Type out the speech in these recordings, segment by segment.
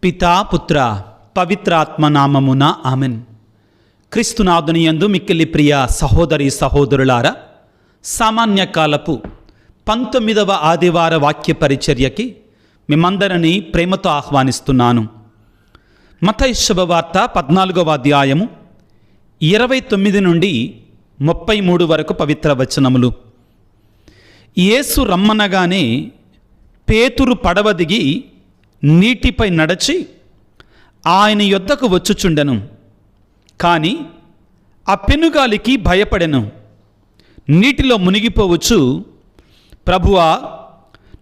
పితా పుత్ర పవిత్రాత్మ నామమున ఆమెన్. క్రీస్తునాథుని యందు మిక్కిలి ప్రియ సహోదరి సహోదరులారా, సామాన్య కాలపు 19వ ఆదివార వాక్య పరిచర్యకి మిమ్మందరినీ ప్రేమతో ఆహ్వానిస్తున్నాను. మత్తయి శుభవార్త 14వ అధ్యాయము 29 నుండి 33 వరకు పవిత్ర వచనములు. యేసు రమ్మనగానే పేతురు పడవ దిగి నీటిపై నడచి ఆయన యొద్దకు వచ్చుచుండెను. కానీ ఆ పెనుగాలికి భయపడెను. నీటిలో మునిగిపోవచ్చు. ప్రభువా,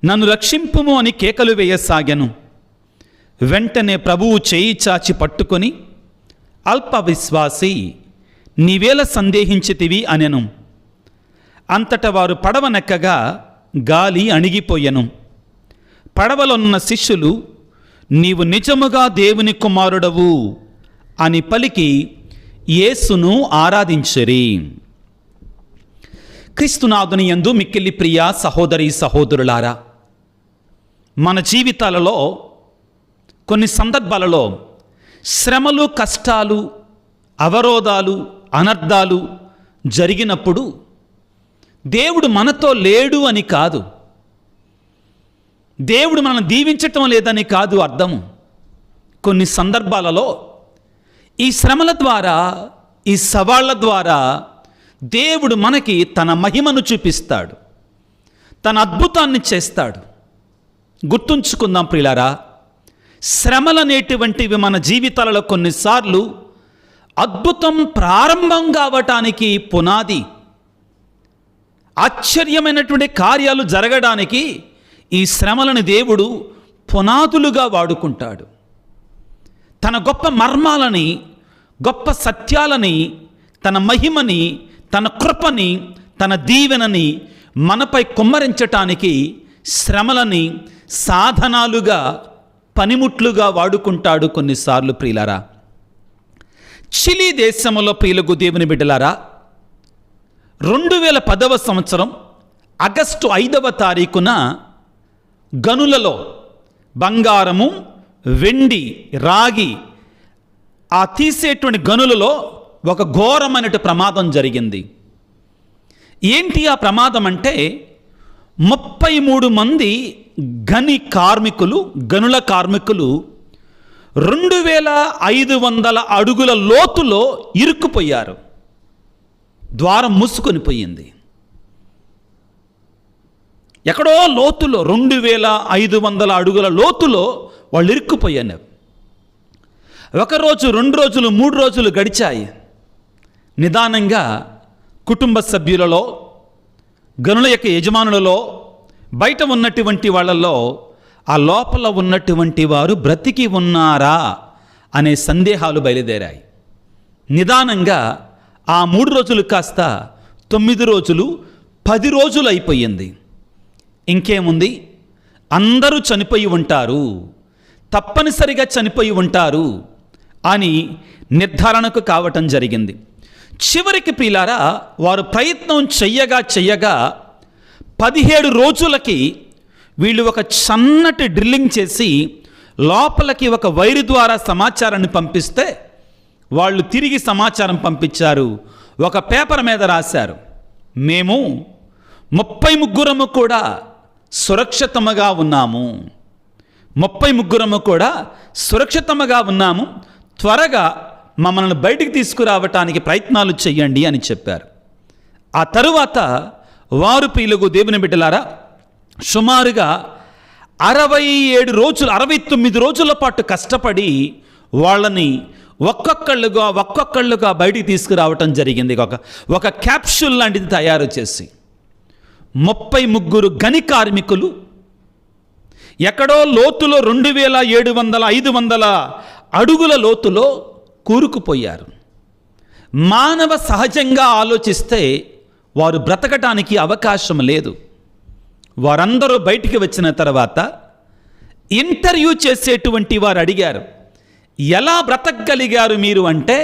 నన్ను రక్షింపుము అని కేకలు వేయసాగాను. వెంటనే ప్రభువు చేయి చాచి పట్టుకొని, అల్ప విశ్వాసి, నీవేళ సందేహించితివి అనెను. అంతటా వారు పడవనెక్కగా గాలి అణిగిపోయెను. పడవలోనున్న శిష్యులు, నీవు నిజముగా దేవుని కుమారుడవు అని పలికి యేసును ఆరాధించిరి. క్రీస్తునాథుని యందు మిక్కిలి ప్రియ సహోదరి సహోదరులారా, మన జీవితాలలో కొన్ని సందర్భాలలో శ్రమలు, కష్టాలు, అవరోధాలు, అనర్థాలు జరిగినప్పుడు దేవుడు మనతో లేడు అని కాదు, దేవుడు మనల్ని దీవించటం లేదని కాదు అర్థము. కొన్ని సందర్భాలలో ఈ శ్రమల ద్వారా, ఈ సవాళ్ల ద్వారా దేవుడు మనకి తన మహిమను చూపిస్తాడు, తన అద్భుతాన్ని చేస్తాడు. గుర్తుంచుకుందాం ప్రియులారా, శ్రమలనేటువంటివి మన జీవితాలలో కొన్నిసార్లు అద్భుతం ప్రారంభం కావటానికి పునాది, ఆశ్చర్యమైనటువంటి కార్యాలు జరగడానికి ఈ శ్రమలను దేవుడు పునాదులుగా వాడుకుంటాడు. తన గొప్ప మర్మాలని, గొప్ప సత్యాలని, తన మహిమని, తన కృపని, తన దీవెనని మనపై కుమ్మరించటానికి శ్రమలని సాధనాలుగా, పనిముట్లుగా వాడుకుంటాడు కొన్నిసార్లు. ప్రియులారా, చిలీ దేశంలో ప్రియులకు దేవుని బిడ్డలారా, 2010వ సంవత్సరం ఆగస్టు 5వ తారీఖున గనులలో బంగారము, వెండి, రాగి ఆ తీసేటువంటి గనులలో ఒక ఘోరమైన ప్రమాదం జరిగింది. ఏంటి ఆ ప్రమాదం అంటే, 33 మంది గనుల కార్మికులు 2500 అడుగుల లోతులో ఇరుక్కుపోయారు. ద్వారం మూసుకొని పోయింది. ఎక్కడో లోతులో 2500 అడుగుల లోతులో వాళ్ళు ఇరుక్కుపోయారు. 1 రోజు, 2 రోజులు, 3 రోజులు గడిచాయి. నిదానంగా కుటుంబ సభ్యులలో, గనుల యొక్క యజమానులలో, బయట ఉన్నటువంటి వాళ్ళలో ఆ లోపల ఉన్నటువంటి వారు బ్రతికి ఉన్నారా అనే సందేహాలు బయలుదేరాయి. నిదానంగా ఆ 3 రోజులు కాస్త 9 రోజులు, 10 రోజులు అయిపోయింది. ఇంకేముంది, అందరూ చనిపోయి ఉంటారు, తప్పనిసరిగా చనిపోయి ఉంటారు అని నిర్ధారణకు కావటం జరిగింది. చివరికి ప్రియులారా, వారు ప్రయత్నం చెయ్యగా 17 రోజులకి వీళ్ళు ఒక సన్నటి డ్రిల్లింగ్ చేసి లోపలికి ఒక వైరు ద్వారా సమాచారాన్ని పంపిస్తే వాళ్ళు తిరిగి సమాచారం పంపించారు. ఒక పేపర్ మీద రాశారు, మేము 33 కూడా సురక్షితముగా ఉన్నాము, 33 కూడా సురక్షితముగా ఉన్నాము, త్వరగా మమ్మల్ని బయటికి తీసుకురావటానికి ప్రయత్నాలు చెయ్యండి అని చెప్పారు. ఆ తరువాత వారు ప్రియులకు దేవుని బిడ్డలారా, సుమారుగా 69 రోజుల పాటు కష్టపడి వాళ్ళని ఒక్కొక్కళ్ళుగా బయటికి తీసుకురావటం జరిగింది. ఒక క్యాప్సూల్ లాంటిది తయారు చేసి 33 గని కార్మికులు ఎక్కడో లోతులో 2700-500 అడుగుల లోతులో కూరుకుపోయారు. మానవ సహజంగా ఆలోచిస్తే వారు బ్రతకటానికి అవకాశం లేదు. వారందరూ బయటికి వచ్చిన తర్వాత ఇంటర్వ్యూ చేసేటువంటి వారు అడిగారు, ఎలా బ్రతకగలిగారు మీరు అంటే,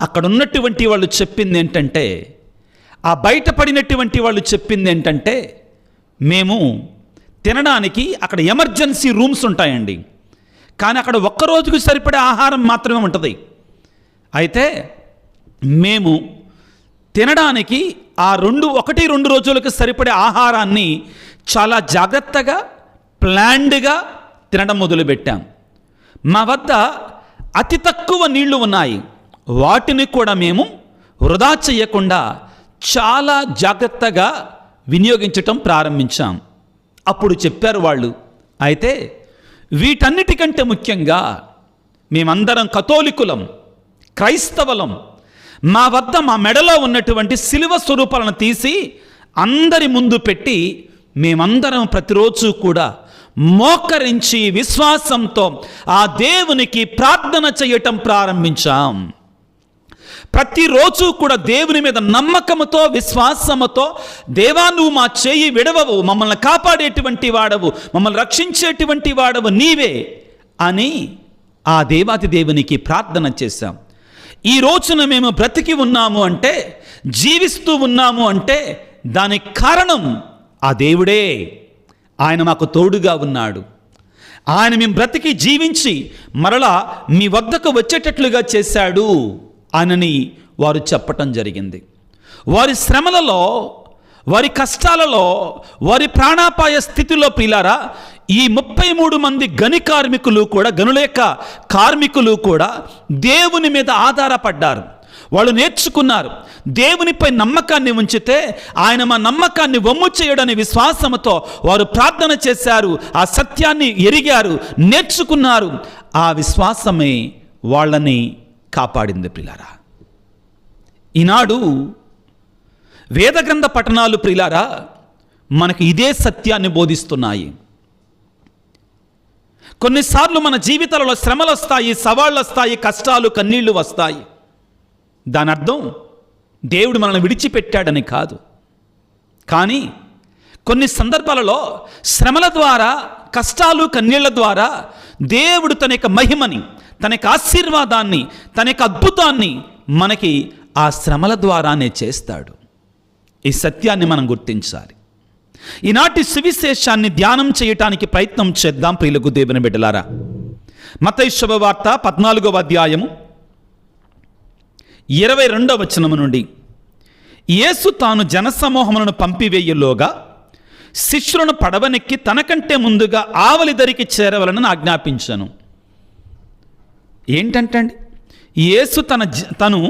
అక్కడ ఉన్నటువంటి వాళ్ళు చెప్పింది ఏంటంటే, ఆ బయటపడినటువంటి వాళ్ళు చెప్పింది ఏంటంటే, మేము తినడానికి అక్కడ ఎమర్జెన్సీ రూమ్స్ ఉంటాయండి. కానీ అక్కడ ఒక్క రోజుకు సరిపడే ఆహారం మాత్రమే ఉంటుంది. అయితే మేము తినడానికి ఆ 1-2 రోజులకు సరిపడే ఆహారాన్ని చాలా జాగ్రత్తగా ప్లాన్డ్గా తినడం మొదలుపెట్టాం. మా వద్ద అతి తక్కువ నీళ్లు ఉన్నాయి, వాటిని కూడా మేము వృధా చేయకుండా చాలా జాగ్రత్తగా వినియోగించటం ప్రారంభించాం. అప్పుడు చెప్పారు వాళ్ళు, అయితే వీటన్నిటికంటే ముఖ్యంగా మేమందరం కథోలికులం, క్రైస్తవులం. మా వద్ద మా మెడలో ఉన్నటువంటి శిలువ స్వరూపాలను తీసి అందరి ముందు పెట్టి మేమందరం ప్రతిరోజు కూడా మోకరించి విశ్వాసంతో ఆ దేవునికి ప్రార్థన చేయటం ప్రారంభించాం. ప్రతిరోజు కూడా దేవుని మీద నమ్మకంతో విశ్వాసముతో, దేవా నువ్వు మా చేయి విడవవు, మమ్మల్ని కాపాడేటువంటి వాడవు, మమ్మల్ని రక్షించేటువంటి వాడవు నీవే అని ఆ దేవాది దేవునికి ప్రార్థన చేశాం. ఈ రోజున మేము బ్రతికి ఉన్నాము అంటే, జీవిస్తూ ఉన్నాము అంటే దానికి కారణం ఆ దేవుడే. ఆయన మాకు తోడుగా ఉన్నాడు. ఆయన మేము బ్రతికి జీవించి మరలా మీ వద్దకు వచ్చేటట్లుగా చేశాడు అని వారు చెప్పటం జరిగింది. వారి శ్రమలలో, వారి కష్టాలలో, వారి ప్రాణాపాయ స్థితిలో ప్రియులారా, ఈ 33 మంది గని కార్మికులు కూడా, గనుల యొక్క కార్మికులు కూడా దేవుని మీద ఆధారపడ్డారు. వాళ్ళు నేర్చుకున్నారు, దేవునిపై నమ్మకాన్ని ఉంచితే ఆయన మా నమ్మకాన్ని వమ్ము చేయడని విశ్వాసంతో వారు ప్రార్థన చేశారు. ఆ సత్యాన్ని ఎరిగారు, నేర్చుకున్నారు. ఆ విశ్వాసమే వాళ్ళని కాపాడింది ప్రియులారా. ఈనాడు వేదగ్రంథ పఠనాలు ప్రియులారా మనకు ఇదే సత్యాన్ని బోధిస్తున్నాయి. కొన్నిసార్లు మన జీవితాలలో శ్రమలు వస్తాయి, సవాళ్ళు వస్తాయి, కష్టాలు కన్నీళ్లు వస్తాయి. దాని అర్థం దేవుడు మనల్ని విడిచిపెట్టాడని కాదు. కానీ కొన్ని సందర్భాలలో శ్రమల ద్వారా, కష్టాలు కన్నీళ్ల ద్వారా దేవుడు తన యొక్క మహిమని, తన యొక్క ఆశీర్వాదాన్ని, తన యొక్క అద్భుతాన్ని మనకి ఆ శ్రమల ద్వారానే చేస్తాడు. ఈ సత్యాన్ని మనం గుర్తించాలి. ఈనాటి సువిశేషాన్ని ధ్యానం చేయటానికి ప్రయత్నం చేద్దాం ప్రియులకు దేవుని బిడ్డలారా. మత్తయి శుభవార్త 14వ అధ్యాయము 22వ వచనము నుండి, యేసు తాను జనసమూహములను పంపివేయులోగా శిష్యులను పడవనెక్కి తనకంటే ముందుగా ఆవలిదరికి చేరవలనని ఆజ్ఞాపించాను. ఏంటంటే యేసు తను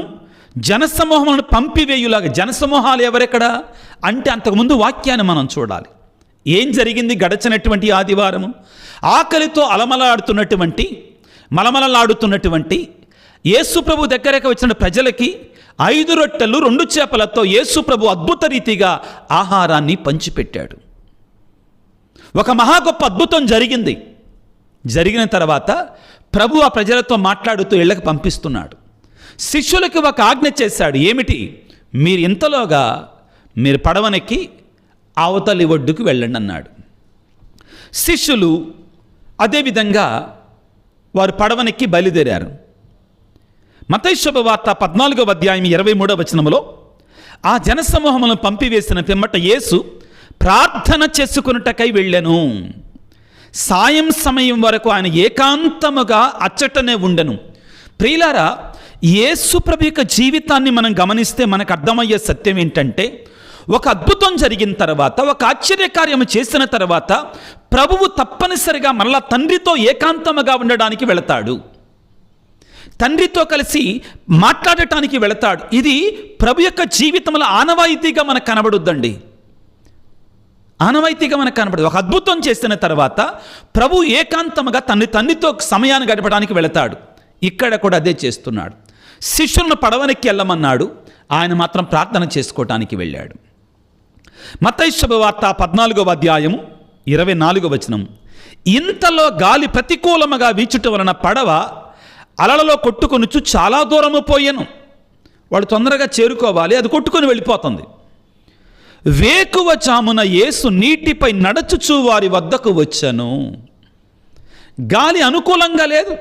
జనసమూహములను పంపివేయులాగా, జనసమూహాలు ఎవరెక్కడ అంటే అంతకుముందు వాక్యాన్ని మనం చూడాలి. ఏం జరిగింది గడచినటువంటి ఆదివారము? ఆకలితో మలమలలాడుతున్నటువంటి యేసు ప్రభు దగ్గరకు వచ్చిన ప్రజలకి 5 రొట్టెలు 2 చేపలతో యేసు ప్రభు అద్భుత రీతిగా ఆహారాన్ని పంచిపెట్టాడు. ఒక మహా గొప్ప అద్భుతం జరిగింది. జరిగిన తర్వాత ప్రభు ఆ ప్రజలతో మాట్లాడుతూ ఇళ్ళకి పంపిస్తున్నాడు. శిష్యులకి ఒక ఆజ్ఞ చేశాడు. ఏమిటి? మీరు ఇంతలోగా మీరు పడవనెక్కి అవతలి ఒడ్డుకు వెళ్ళండి అన్నాడు. శిష్యులు అదేవిధంగా వారు పడవనెక్కి బయలుదేరారు. మత్తయి శుభవార్త 14వ అధ్యాయం 23వ వచనములో, ఆ జనసమూహములను పంపివేసిన పిమ్మట యేసు ప్రార్థన చేసుకొనుటకై వెళ్ళెను. సాయం సమయం వరకు ఆయన ఏకాంతముగా అచ్చటనే ఉండెను. ప్రియులారా, యేసు ప్రభు యొక్క జీవితాన్ని మనం గమనిస్తే మనకు అర్థమయ్యే సత్యం ఏంటంటే, ఒక అద్భుతం జరిగిన తర్వాత, ఒక ఆశ్చర్యకార్యము చేసిన తర్వాత ప్రభువు తప్పనిసరిగా మరలా తండ్రితో ఏకాంతముగా ఉండడానికి వెళతాడు. తండ్రితో కలిసి మాట్లాడటానికి వెళతాడు. ఇది ప్రభు యొక్క జీవితంలో ఆనవాయితీగా మనకు కనబడుద్దండి. ఆనవాయితీగా మనకు కనబడదు. ఒక అద్భుతం చేసిన తర్వాత ప్రభు ఏకాంతముగా తండ్రితో సమయాన్ని గడపడానికి వెళతాడు. ఇక్కడ కూడా అదే చేస్తున్నాడు. శిష్యులను పడవనెక్కి వెళ్ళమన్నాడు, ఆయన మాత్రం ప్రార్థన చేసుకోవటానికి వెళ్ళాడు. మత్తయి శుభవార్త 14వ అధ్యాయము 24వ వచనం, ఇంతలో గాలి ప్రతికూలముగా వీచుట వలన పడవ అలలలో కొట్టుకొనుచు చాలా దూరము పోయాను. వాడు తొందరగా చేరుకోవాలి, అది కొట్టుకొని వెళ్ళిపోతుంది. వేకువ జామున యేసు నీటిపై నడుచుచు వారి వద్దకు వచ్చాను. గాలి అనుకూలంగా లేదు,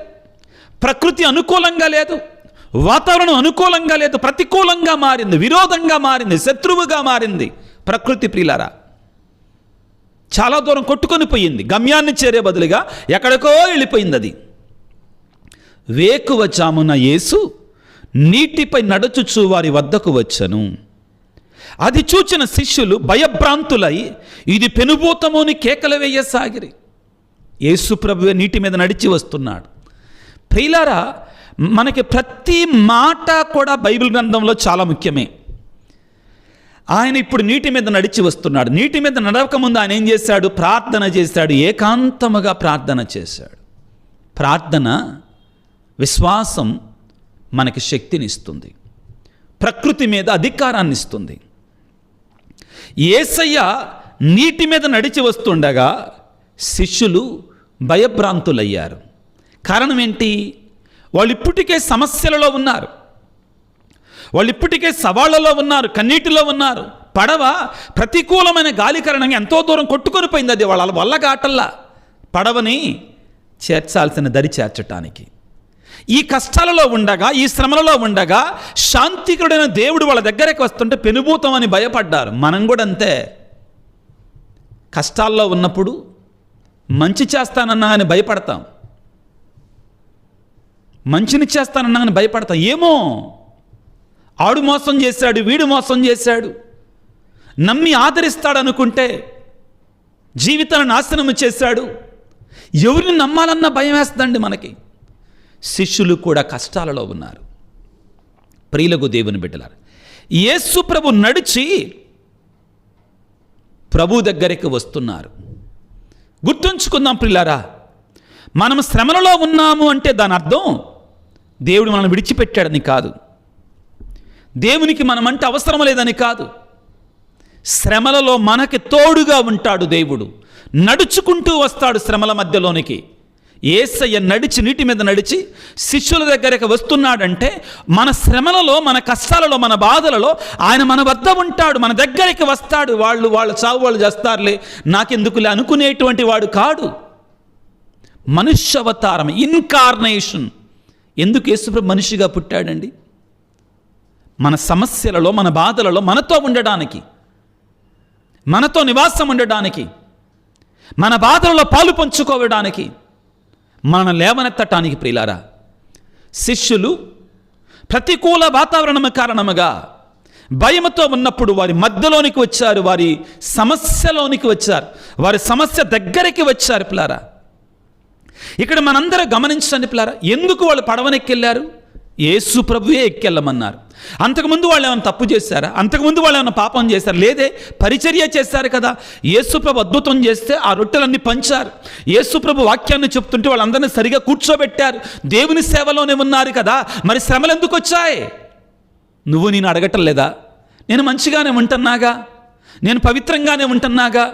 ప్రకృతి అనుకూలంగా లేదు, వాతావరణం అనుకూలంగా లేదు, ప్రతికూలంగా మారింది, విరోధంగా మారింది, శత్రువుగా మారింది ప్రకృతి. ప్రియులారా, చాలా దూరం కొట్టుకొని పోయింది. గమ్యాన్ని చేరే బదులుగా ఎక్కడికో వెళ్ళిపోయింది. అది వేకువజామున యేసు నీటిపై నడుచుచు వారి వద్దకు వచ్చెను. అది చూచిన శిష్యులు భయభ్రాంతులై ఇది పెనుభూతము అని కేకలు వేయసాగిరి. యేసు ప్రభువే నీటి మీద నడిచి వస్తున్నాడు. ప్రియులారా, మనకి ప్రతి మాట కూడా బైబిల్ గ్రంథంలో చాలా ముఖ్యమే. ఆయన ఇప్పుడు నీటి మీద నడిచి వస్తున్నాడు. నీటి మీద నడవకముందు ఆయన ఏం చేశాడు? ప్రార్థన చేశాడు. ఏకాంతముగా ప్రార్థన చేశాడు. ప్రార్థన, విశ్వాసం మనకి శక్తినిస్తుంది, ప్రకృతి మీద అధికారాన్ని ఇస్తుంది. యేసయ్య నీటి మీద నడిచి వస్తుండగా శిష్యులు భయభ్రాంతులయ్యారు. కారణం ఏంటి? వాళ్ళు ఇప్పటికే సమస్యలలో ఉన్నారు, వాళ్ళు ఇప్పటికే సవాళ్లలో ఉన్నారు, కన్నీటిలో ఉన్నారు. పడవ ప్రతికూలమైన గాలి కారణంగా ఎంతో దూరం కొట్టుకొని పోయింది. అది వాళ్ళ వల్ల కాటల్లా పడవని చేర్చాల్సిన దరి చేర్చటానికి. ఈ కష్టాలలో ఉండగా, ఈ శ్రమలలో ఉండగా శాంతికుడైన దేవుడు వాళ్ళ దగ్గరికి వస్తుంటే పెనుభూతం అని భయపడ్డారు. మనం కూడా అంతే. కష్టాల్లో ఉన్నప్పుడు మంచి చేస్తానన్నా అని భయపడతాం, మంచిని చేస్తానన్నా అని భయపడతాం. ఏమో, ఆడు మోసం చేశాడు, వీడు మోసం చేశాడు, నమ్మి ఆదరిస్తాడు అనుకుంటే జీవితాన్ని నాశనం చేశాడు. ఎవరిని నమ్మాలన్న భయం వేస్తుందండి మనకి. శిష్యులు కూడా కష్టాలలో ఉన్నారు. ప్రియులకు దేవుని బిడ్డలారా, యేసు ప్రభు నడిచి ప్రభు దగ్గరికి వస్తున్నారు. గుర్తుంచుకుందాం ప్రియులారా, మనం శ్రమలలో ఉన్నాము అంటే దాని అర్థం దేవుడు మనల్ని విడిచిపెట్టాడని కాదు, దేవునికి మనమంటే అవసరం లేదని కాదు. శ్రమలలో మనకి తోడుగా ఉంటాడు దేవుడు. నడుచుకుంటూ వస్తాడు శ్రమల మధ్యలోనికి. యేసయ్య నడిచి, నీటి మీద నడిచి శిష్యుల దగ్గరికి వస్తున్నాడంటే మన శ్రమలలో, మన కష్టాలలో, మన బాధలలో ఆయన మన వద్ద ఉంటాడు, మన దగ్గరికి వస్తాడు. వాళ్ళ చావు వాళ్ళు చేస్తారులే, నాకెందుకులే అనుకునేటువంటి వాడు కాడు. మనుష్యవతారం, ఇన్కార్నేషన్. ఎందుకు యేసుప్రభు మనిషిగా పుట్టాడండి? మన సమస్యలలో, మన బాధలలో మనతో ఉండడానికి, మనతో నివాసం ఉండడానికి, మన బాధలలో పాలు పంచుకోవడానికి, మన లేవనెత్తటానికి. ప్రియులారా, శిష్యులు ప్రతికూల వాతావరణం కారణముగా భయముతో ఉన్నప్పుడు వారి మధ్యలోనికి వచ్చారు, వారి సమస్యలోనికి వచ్చారు, వారి సమస్య దగ్గరికి వచ్చారు. పిల్లారా, ఇక్కడ మనందరూ గమనించండి పిల్లారా, ఎందుకు వాళ్ళు పడవనెక్కెళ్ళారు? యేసు ప్రభువే ఎక్కెళ్ళమన్నారు. అంతకుముందు వాళ్ళు ఏమైనా తప్పు చేశారా? అంతకుముందు వాళ్ళు ఏమైనా పాపం చేశారు? లేదే, పరిచర్య చేశారు కదా. యేసు ప్రభు అద్భుతం చేస్తే ఆ రొట్టెలన్నీ పంచారు. యేసు ప్రభు వాక్యాన్ని చెప్తుంటే వాళ్ళందరినీ సరిగా కూర్చోబెట్టారు. దేవుని సేవలోనే ఉన్నారు కదా. మరి శ్రమలు ఎందుకు వచ్చాయి? నువ్వు నేను అడగటం లేదా? నేను మంచిగానే ఉంటున్నాగా, నేను పవిత్రంగానే ఉంటున్నాగా,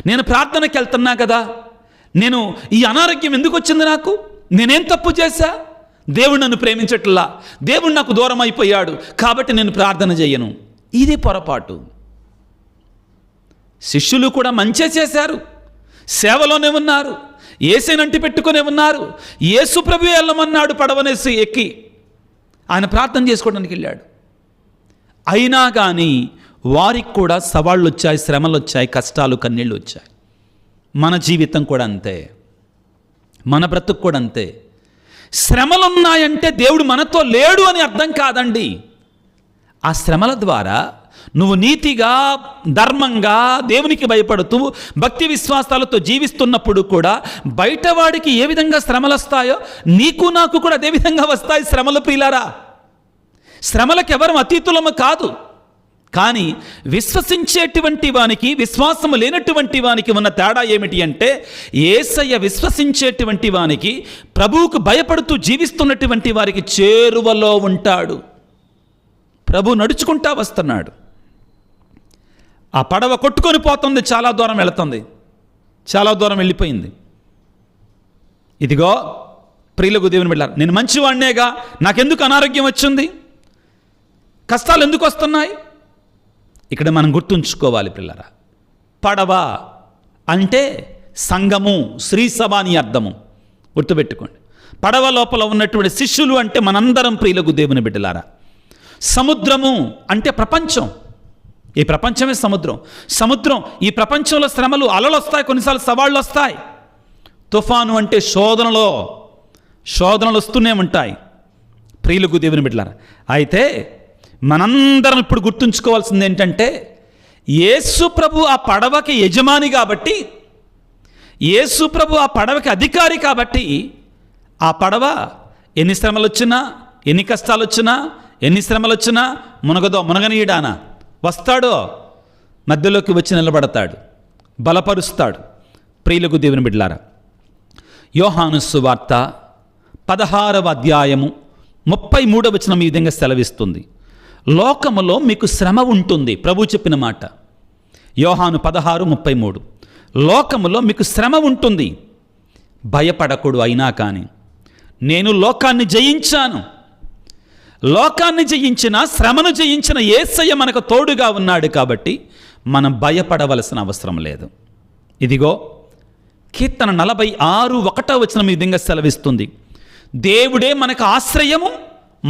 నేను ప్రార్థనకి వెళ్తున్నా కదా, నేను ఈ అనారోగ్యం ఎందుకు వచ్చింది? నాకు నేనేం తప్పు చేశా? దేవుడు నన్ను ప్రేమించట్లా, దేవుడు నాకు దూరం అయిపోయాడు కాబట్టి నేను ప్రార్థన చేయను. ఇది పొరపాటు. శిష్యులు కూడా మంచే చేశారు, సేవలోనే ఉన్నారు, యేసునంటి పెట్టుకునే ఉన్నారు. యేసు ప్రభువే వెళ్ళమన్నాడు పడవనేసి ఎక్కి, ఆయన ప్రార్థన చేసుకోవడానికి వెళ్ళాడు. అయినా కానీ వారికి కూడా సవాళ్ళు వచ్చాయి, శ్రమలు వచ్చాయి, కష్టాలు, కన్నీళ్ళు వచ్చాయి. మన జీవితం కూడా అంతే, మన బ్రతుకు కూడా అంతే. శ్రమలున్నాయంటే దేవుడు మనతో లేడు అని అర్థం కాదండి. ఆ శ్రమల ద్వారా నువ్వు నీతిగా, ధర్మంగా, దేవునికి భయపడుతూ భక్తి విశ్వాసాలతో జీవిస్తున్నప్పుడు కూడా బయటవాడికి ఏ విధంగా శ్రమలు వస్తాయో నీకు నాకు కూడా అదే విధంగా వస్తాయి శ్రమలు. ప్రియులారా, శ్రమలకు ఎవరు అతీతులము కాదు. కానీ విశ్వసించేటువంటి వానికి, విశ్వాసము లేనటువంటి వానికి ఉన్న తేడా ఏమిటి అంటే, యేసయ్య విశ్వసించేటువంటి వానికి, ప్రభువుకు భయపడుతూ జీవిస్తున్నటువంటి వారికి చేరువలో ఉంటాడు. ప్రభు నడుచుకుంటా వస్తున్నాడు. ఆ పడవ కొట్టుకొని పోతుంది, చాలా దూరం వెళుతుంది, చాలా దూరం వెళ్ళిపోయింది. ఇదిగో ప్రియులకు దేవుని బిడ్డలారా, నేను మంచివాడినేగా, నాకెందుకు అనారోగ్యం వచ్చింది, కష్టాలు ఎందుకు వస్తున్నాయి? ఇక్కడ మనం గుర్తుంచుకోవాలి పిల్లరా, పడవ అంటే సంఘము, శ్రీసభ అని అర్థము. గుర్తుపెట్టుకోండి. పడవ లోపల ఉన్నటువంటి శిష్యులు అంటే మనందరం ప్రియులకు దేవుని బిడ్డలారా. సముద్రము అంటే ప్రపంచం. ఈ ప్రపంచమే సముద్రం. సముద్రం, ఈ ప్రపంచంలో శ్రమలు, అలలు వస్తాయి, కొన్నిసార్లు సవాళ్ళు వస్తాయి. తుఫాను అంటే శోధనలో శోధనలు వస్తూనే ఉంటాయి ప్రియులకు దేవుని బిడ్డలారా. అయితే మనందరం ఇప్పుడు గుర్తుంచుకోవాల్సింది ఏంటంటే, యేసు ప్రభు ఆ పడవకి యజమాని కాబట్టి, యేసు ప్రభు ఆ పడవకి అధికారి కాబట్టి, ఆ పడవ ఎన్ని శ్రమలు వచ్చినా, ఎన్ని కష్టాలు వచ్చినా, ఎన్ని శ్రమలు వచ్చినా మునగనీయడానా? వస్తాడో మధ్యలోకి వచ్చి నిలబడతాడు, బలపరుస్తాడు. ప్రియులకు దేవుని బిడ్డలారా, యోహాను సువార్త 16వ అధ్యాయము 33వ వచనం ఈ విధంగా సెలవిస్తుంది. లోకములో మీకు శ్రమ ఉంటుంది. ప్రభు చెప్పిన మాట యోహాను 16:33. లోకములో మీకు శ్రమ ఉంటుంది, భయపడకూడదు. అయినా కానీ నేను లోకాన్ని జయించాను. లోకాన్ని జయించిన, శ్రమను జయించిన యేసయ్య మనకు తోడుగా ఉన్నాడు కాబట్టి మనం భయపడవలసిన అవసరం లేదు. ఇదిగో కీర్తన 46:1 వచనం ఈ విధంగా సెలవిస్తుంది. దేవుడే మనకు ఆశ్రయము,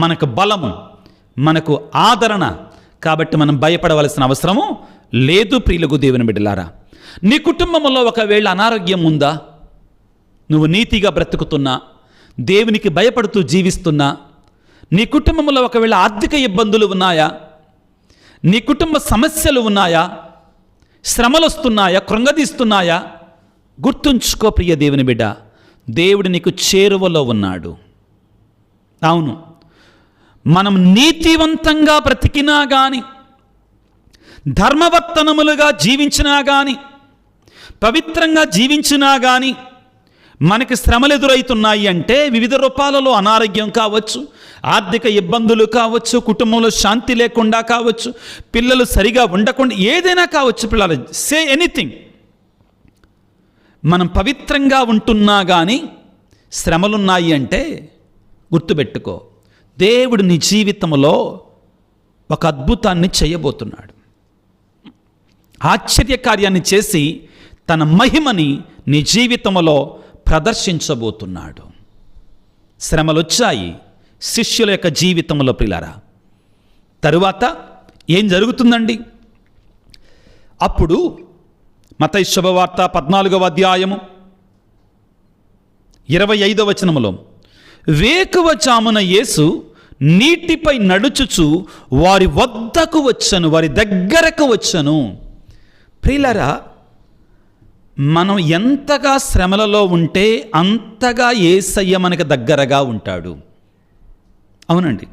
మనకు బలము, మనకు ఆదరణ, కాబట్టి మనం భయపడవలసిన అవసరము లేదు. ప్రియులకు దేవుని బిడ్డలారా, నీ కుటుంబంలో ఒకవేళ అనారోగ్యం ఉందా, నువ్వు నీతిగా బ్రతుకుతున్నా, దేవునికి భయపడుతూ జీవిస్తున్నా, నీ కుటుంబంలో ఒకవేళ ఆర్థిక ఇబ్బందులు ఉన్నాయా, నీ కుటుంబ సమస్యలు ఉన్నాయా, శ్రమలు వస్తున్నాయా, కృంగదీస్తున్నాయా, గుర్తుంచుకో ప్రియ దేవుని బిడ్డ, దేవుడు నీకు చేరువలో ఉన్నాడు. అవును, మనం నీతివంతంగా బ్రతికినా కానీ, ధర్మవర్తనములుగా జీవించినా కానీ, పవిత్రంగా జీవించినా కానీ మనకి శ్రమలు ఎదురవుతున్నాయి అంటే వివిధ రూపాలలో అనారోగ్యం కావచ్చు, ఆర్థిక ఇబ్బందులు కావచ్చు, కుటుంబంలో శాంతి లేకుండా కావచ్చు, పిల్లలు సరిగా ఉండకుండా, ఏదైనా కావచ్చు. పిల్లలు సే ఎనీథింగ్. మనం పవిత్రంగా ఉంటున్నా కానీ శ్రమలున్నాయి అంటే గుర్తుపెట్టుకో, దేవుడు నీ జీవితంలో ఒక అద్భుతాన్ని చేయబోతున్నాడు. ఆశ్చర్యకార్యాన్ని చేసి తన మహిమని నీ జీవితంలో ప్రదర్శించబోతున్నాడు. శ్రమలు వచ్చాయి శిష్యుల యొక్క జీవితంలో ప్రియులారా. తరువాత ఏం జరుగుతుందండి? అప్పుడు మత్తయి శుభవార్త 14వ అధ్యాయము 25వ వచనములో, వేకువజామున యేసు నీటిపై నడుచుచు వారి వద్దకు వచ్చను, వారి దగ్గరకు వచ్చను. ప్రియులారా, మనం ఎంతగా శ్రమలలో ఉంటే అంతగా యేసయ్య మనకు దగ్గరగా ఉంటాడు. అవునండి,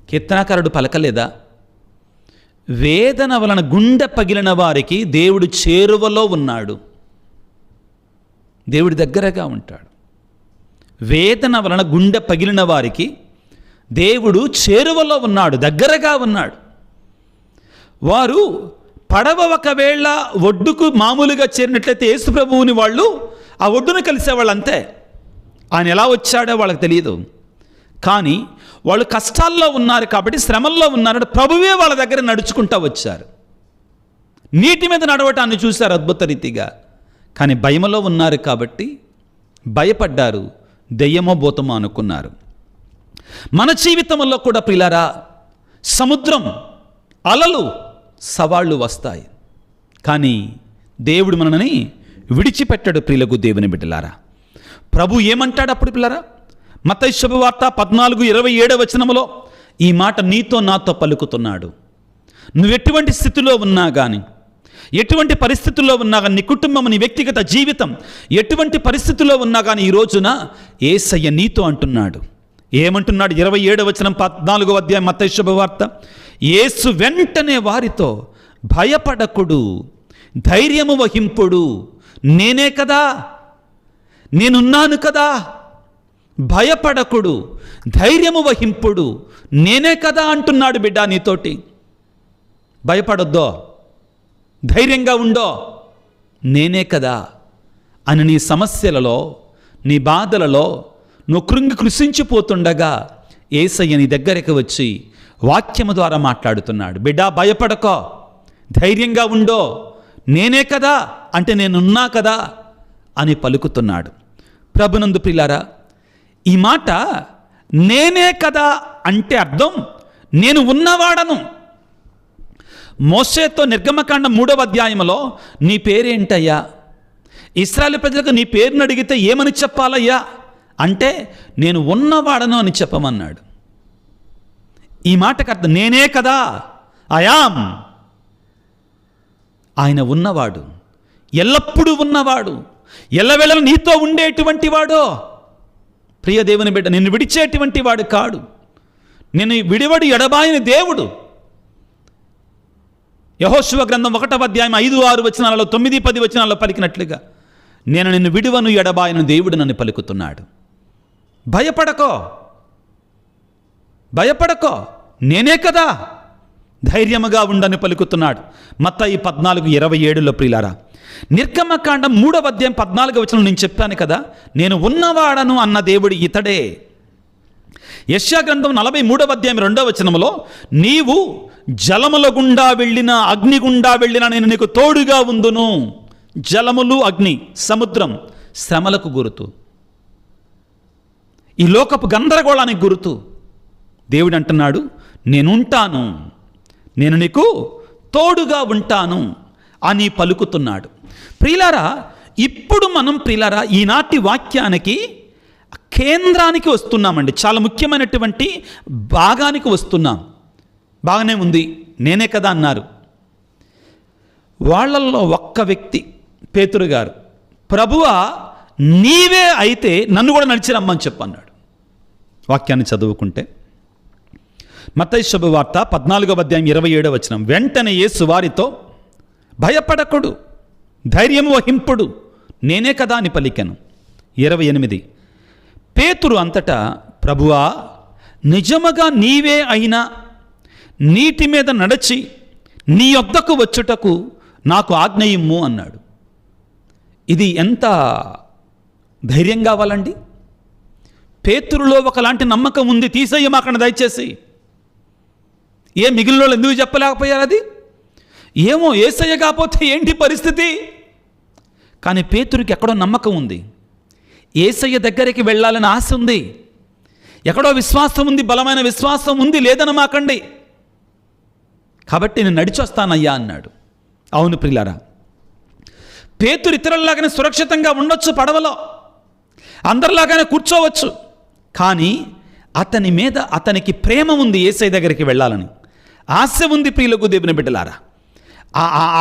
కీర్తనాకారుడు పలకలేదా? వేదన వలన గుండె పగిలిన వారికి దేవుడు చేరువలో ఉన్నాడు, దేవుడి దగ్గరగా ఉంటాడు. వేదన వలన గుండె పగిలిన వారికి దేవుడు చేరువలో ఉన్నాడు, దగ్గరగా ఉన్నాడు. వారు పడవ ఒకవేళ ఒడ్డుకు మామూలుగా చేరినట్లయితే యేసు ప్రభువుని వాళ్ళు ఆ ఒడ్డును కలిసేవాళ్ళు అంతే. ఆయన ఎలా వచ్చాడో వాళ్ళకి తెలియదు. కానీ వాళ్ళు కష్టాల్లో ఉన్నారు కాబట్టి, శ్రమల్లో ఉన్నారు, ప్రభువే వాళ్ళ దగ్గర నడుచుకుంటూ వచ్చారు. నీటి మీద నడవటాన్ని చూశారు అద్భుత రీతిగా. కానీ భయములో ఉన్నారు కాబట్టి భయపడ్డారు, దెయ్యమో భూతమో అనుకున్నారు. మన జీవితంలో కూడా ప్రియులారా, సముద్రం, అలలు, సవాళ్ళు వస్తాయి. కానీ దేవుడు మనని విడిచిపెట్టాడు. ప్రియులకు దేవుని బిడ్డలారా, ప్రభు ఏమంటాడు అప్పుడు పిల్లరా? మత్తయి శుభవార్త 14:27 వచనములో ఈ మాట నీతో నాతో పలుకుతున్నాడు. నువ్వు ఎటువంటి స్థితిలో ఉన్నా కానీ, ఎటువంటి పరిస్థితుల్లో ఉన్నా కానీ, నీ కుటుంబం, నీ వ్యక్తిగత జీవితం ఎటువంటి పరిస్థితుల్లో ఉన్నా కానీ, ఈ రోజున యేసయ్య నీతో అంటున్నాడు. ఏమంటున్నాడు? 27వ వచనం 14వ అధ్యాయం మత్తయి శుభవార్త. యేసు వెంటనే వారితో, భయపడకుడు, ధైర్యము వహింపుడు, నేనే కదా, నేనున్నాను కదా, భయపడకుడు, ధైర్యము వహింపుడు, నేనే కదా అంటున్నాడు. బిడ్డ, నీతోటి భయపడొద్దో, ధైర్యంగా ఉండో, నేనే కదా అని నీ సమస్యలలో, నీ బాధలలో నువ్వు కృషించిపోతుండగా యేసయ్య నీ దగ్గరికి వచ్చి వాక్యము ద్వారా మాట్లాడుతున్నాడు. బిడ్డ, భయపడకో, ధైర్యంగా ఉండో, నేనే కదా అంటే నేనున్నా కదా అని పలుకుతున్నాడు. ప్రభునందు ప్రియులారా, ఈ మాట నేనే కదా అంటే అర్థం నేను ఉన్నవాడను. మోషేతో నిర్గమకాండం 3వ అధ్యాయంలో నీ పేరేంటయ్యా, ఇశ్రాయేలు ప్రజలకు నీ పేరును అడిగితే ఏమని చెప్పాలయ్యా అంటే నేను ఉన్నవాడను అని చెప్పమన్నాడు. ఈ మాటకు అర్థం నేనే కదా, ఐయామ్. ఆయన ఉన్నవాడు, ఎల్లప్పుడూ ఉన్నవాడు, ఎల్లవేళలా నీతో ఉండేటువంటి వాడో. ప్రియ దేవుని బిడ్డ, నిన్ను విడిచేటువంటి వాడు కాడు. నేను విడివడి ఎడబాయని దేవుడు. యెహోషువ గ్రంథం 1వ అధ్యాయం 5-6 వచనాలలో 9-10 వచనాలలో పలికినట్లుగా నేను నిన్ను విడివను ఎడబాయను దేవుడు నన్ను పలుకుతున్నాడు. భయపడకో, భయపడకో, నేనే కదా, ధైర్యముగా ఉండని పలుకుతున్నాడు. మత్తయి 14:27 ప్రియులారా, నిర్గమకాండం 3వ అధ్యాయం 14వ వచనం నేను చెప్పాను కదా, నేను ఉన్నవాడను అన్న దేవుడు ఇతడే. యెషయా గ్రంథం 43వ అధ్యాయం 2వ వచనంలో నీవు జలముల గుండా వెళ్ళిన, అగ్ని గుండా వెళ్ళిన నేను నీకు తోడుగా ఉందును. జలములు, అగ్ని, సముద్రం శ్రమలకు గుర్తు, ఈ లోకపు గందరగోళానికి గుర్తు. దేవుడు అంటున్నాడు, నేనుంటాను, నేను నీకు తోడుగా ఉంటాను అని పలుకుతున్నాడు. ప్రియులారా, ఇప్పుడు మనం ప్రియులారా ఈనాటి వాక్యానికి కేంద్రానికి వస్తున్నామండి. చాలా ముఖ్యమైనటువంటి భాగానికి వస్తున్నాం. బాగానే ఉంది, నేనే కదా అన్నారు. వాళ్ళల్లో ఒక్క వ్యక్తి పేతురు గారు, ప్రభువా నీవే అయితే నన్ను కూడా నడిచి రమ్మని చెప్పన్నాడు. వాక్యాన్ని చదువుకుంటే మత్తయి శుభవార్త 14వ అధ్యాయం 27వ వచనం, వెంటనే యేసు వారితో భయపడకుడు, ధైర్యము వహింపుడు, నేనే కదా అని పలికెను. 28 పేతురు అంతటా ప్రభువా నిజముగా నీవే అయినా నీటి మీద నడిచి నీ యొద్దకు వచ్చుటకు నాకు ఆజ్ఞ ఇమ్ము అన్నాడు. ఇది ఎంత ధైర్యం కావాలండి. పేతురులో ఒకలాంటి నమ్మకం ఉంది, తీసేయమాకండి దయచేసి. ఏ మిగిలిన వాళ్ళు ఎందుకు చెప్పలేకపోయారు? అది ఏమో, యేసయ్య కాకపోతే ఏంటి పరిస్థితి? కానీ పేతురుకి ఎక్కడో నమ్మకం ఉంది, యేసయ్య దగ్గరికి వెళ్ళాలని ఆశ ఉంది, ఎక్కడో విశ్వాసం ఉంది, బలమైన విశ్వాసం ఉంది, లేదనమాకండి. కాబట్టి నేను నడిచొస్తానయ్యా అన్నాడు. అవును ప్రియులారా, పేతురు ఇతరుల్లాగానే సురక్షితంగా ఉండొచ్చు, పడవలో అందరిలాగానే కూర్చోవచ్చు. కానీ అతని మీద అతనికి ప్రేమ ఉంది, యేసయ్య దగ్గరికి వెళ్ళాలని ఆశ ఉంది. ప్రియులకు దేవుని బిడ్డలారా,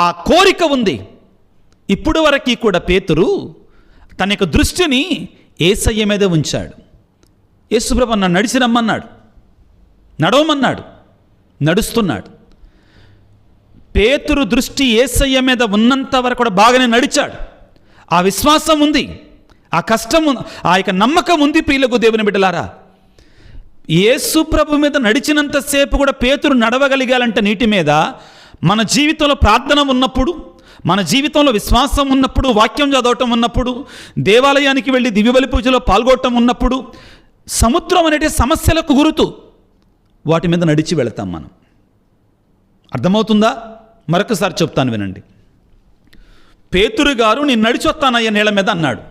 ఆ కోరిక ఉంది. ఇప్పుడు వరకు కూడా పేతురు తన యొక్క దృష్టిని యేసయ్య మీద ఉంచాడు. యేసుప్రభు నన్ను నడిచి రమ్మన్నాడు, నడవమన్నాడు, నడుస్తున్నాడు. పేతురు దృష్టి యేసయ్య మీద ఉన్నంత వరకు కూడా బాగానే నడిచాడు. ఆ విశ్వాసం ఉంది, ఆ కష్టం, ఆ యొక్క నమ్మకం ఉంది. ప్రియులకు దేవుని బిడ్డలారా, యేసు ప్రభు మీద నడిచినంతసేపు కూడా పేతురు నడవగలిగాలంటే నీటి మీద, మన జీవితంలో ప్రార్థన ఉన్నప్పుడు, మన జీవితంలో విశ్వాసం ఉన్నప్పుడు, వాక్యం చదవటం ఉన్నప్పుడు, దేవాలయానికి వెళ్ళి దివ్యబలి పూజలో పాల్గొనటం ఉన్నప్పుడు, సముద్రం అనేటి సమస్యలకు గుర్తు, వాటి మీద నడిచి వెళతాం మనం. అర్థమవుతుందా? మరొకసారి చెప్తాను వినండి. పేతురు గారు నేను నడిచొస్తానయ్యా నీళ్ళ మీద అన్నాడు.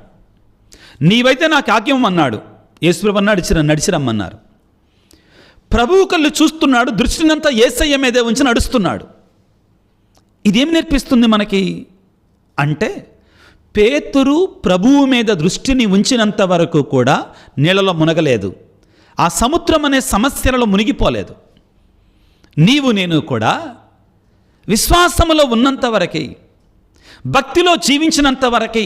నీవైతే నాకు ఆజ్ఞం అన్నాడు. యేసుప్రభు నడిచిరమ్మన్నారు. ప్రభువు కళ్ళు చూస్తున్నాడు, దృష్టినంతా యేసయ్య మీదే ఉంచి నడుస్తున్నాడు. ఇదేం నేర్పిస్తుంది మనకి అంటే, పేతురు ప్రభువు మీద దృష్టిని ఉంచినంత వరకు కూడా నీళ్ళలో మునగలేదు, ఆ సముద్రం అనే సమస్యలలో మునిగిపోలేదు. నీవు నేను కూడా విశ్వాసములో ఉన్నంత వరకే, భక్తిలో జీవించినంత వరకే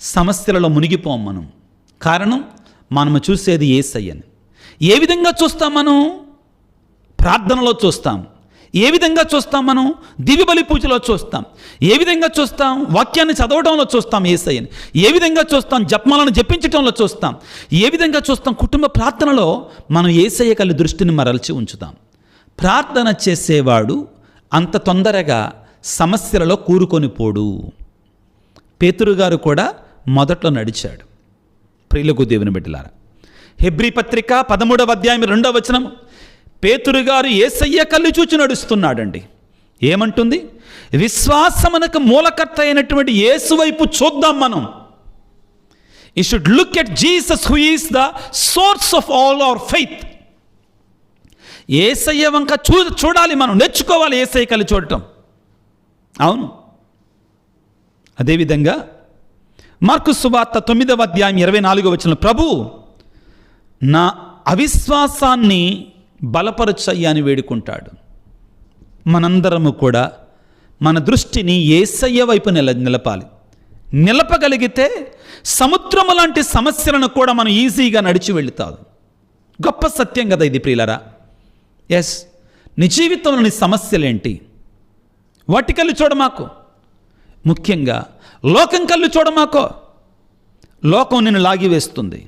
సమస్యలలో మునిగిపోం మనం. కారణం, మనము చూసేది యేసయ్యని. ఏ విధంగా చూస్తాం మనం? ప్రార్థనలో చూస్తాం. ఏ విధంగా చూస్తాం మనం? దివ్యబలి పూజలో చూస్తాం. ఏ విధంగా చూస్తాం? వాక్యాన్ని చదవడంలో చూస్తాం యేసయ్యని. ఏ విధంగా చూస్తాం? జపమాలను జపించటంలో చూస్తాం. ఏ విధంగా చూస్తాం? కుటుంబ ప్రార్థనలో మనం యేసయ్య కలి దృష్టిని మరల్చి ఉంచుతాం. ప్రార్థన చేసేవాడు అంత తొందరగా సమస్యలలో కూరుకొని పోడు. పేతురు గారు కూడా మొదట్లో నడిచాడు. ప్రియులకు దేవుని బిడ్డలారా, హెబ్రీ పత్రిక 13వ అధ్యాయం 2వ వచనం, పేతురు గారు యేసయ్య కళ్ళు చూచి నడుస్తున్నాడండి. ఏమంటుంది? విశ్వాసమునకు మూలకర్త అయినటువంటి యేసు వైపు చూద్దాం మనం. You should look at Jesus who is the source of all our faith. యేసయ్య వంక చూడాలి మనం, నేర్చుకోవాలి యేసయ్య కళ్ళు చూడటం. అవును, అదేవిధంగా మార్కు సువార్త 9వ అధ్యాయం 24వ వచనం, ప్రభు నా అవిశ్వాసాన్ని బలపరచయ్యా అని వేడుకుంటాడు. మనందరము కూడా మన దృష్టిని యేసయ్య వైపు నిలపాలి. నిలపగలిగితే సముద్రము లాంటి సమస్యలను కూడా మనం ఈజీగా నడిచి వెళుతాం. గొప్ప సత్యం కదా ఇది ప్రియులారా. ఎస్, నీ జీవితంలోని సమస్యలేంటి? వాటి కళ్ళు చూడమాకు. ముఖ్యంగా లోకం కళ్ళు చూడమాకో. లోకం నిన్ను లాగివేస్తుంది.